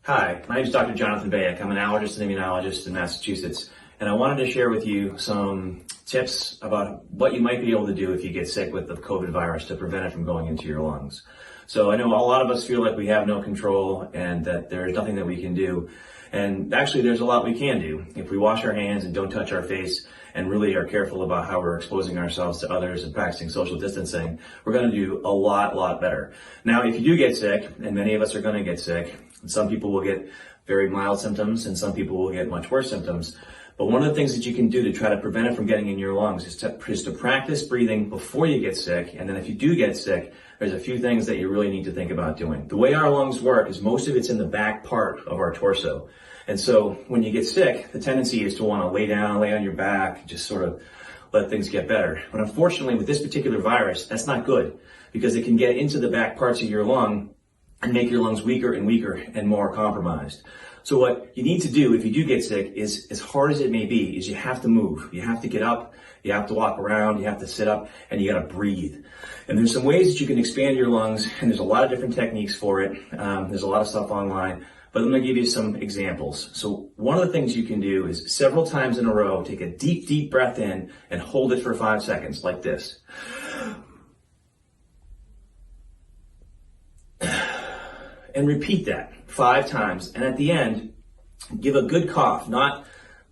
Hi, my name is Dr. Jonathan Bayuk. I'm an allergist and immunologist in Massachusetts, and I wanted to share with you some tips about what you might be able to do if you get sick with the COVID virus to prevent it from going into your lungs. So I know a lot of us feel like we have no control and that there's nothing that we can do. And actually there's a lot we can do. If we wash our hands and don't touch our face and really are careful about how we're exposing ourselves to others and practicing social distancing, we're going to do a lot better. Now, if you do get sick, and many of us are going to get sick, some people will get very mild symptoms and some people will get much worse symptoms. But one of the things that you can do to try to prevent it from getting in your lungs is to practice breathing before you get sick. And then if you do get sick, there's a few things that you really need to think about doing. The way our lungs work is most of it's in the back part of our torso. And so when you get sick, the tendency is to want to lay down, lay on your back, just sort of let things get better. But unfortunately, with this particular virus, that's not good because it can get into the back parts of your lung and make your lungs weaker and more compromised. So what you need to do if you do get sick is, as hard as it may be, is you have to move. You have to get up, you have to walk around, you have to sit up, and you gotta breathe. And there's some ways that you can expand your lungs, and there's a lot of different techniques for it. There's a lot of stuff online, but I'm gonna give you some examples. So one of the things you can do is several times in a row, take a deep breath in and hold it for 5 seconds, like this. And repeat that 5 times. And at the end, give a good cough, not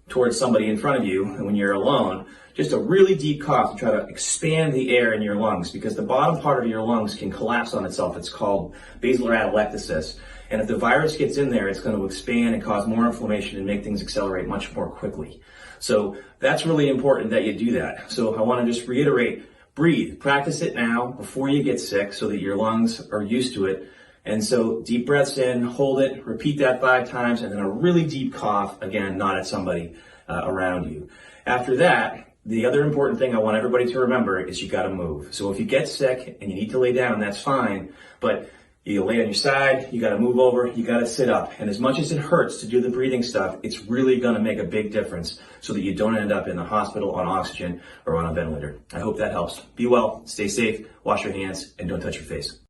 towards somebody in front of you when you're alone, just a really deep cough to try to expand the air in your lungs because the bottom part of your lungs can collapse on itself. It's called basilar atelectasis. And if the virus gets in there, it's going to expand and cause more inflammation and make things accelerate much more quickly. So that's really important that you do that. So I want to just reiterate, breathe, practice it now before you get sick so that your lungs are used to it. And so deep breaths in, hold it, repeat that 5 times, and then a really deep cough, again, not at somebody around you. After that, the other important thing I want everybody to remember is you gotta move. So if you get sick and you need to lay down, that's fine, but you lay on your side, you gotta move over, you gotta sit up. And as much as it hurts to do the breathing stuff, it's really gonna make a big difference so that you don't end up in the hospital on oxygen or on a ventilator. I hope that helps. Be well, stay safe, wash your hands, and don't touch your face.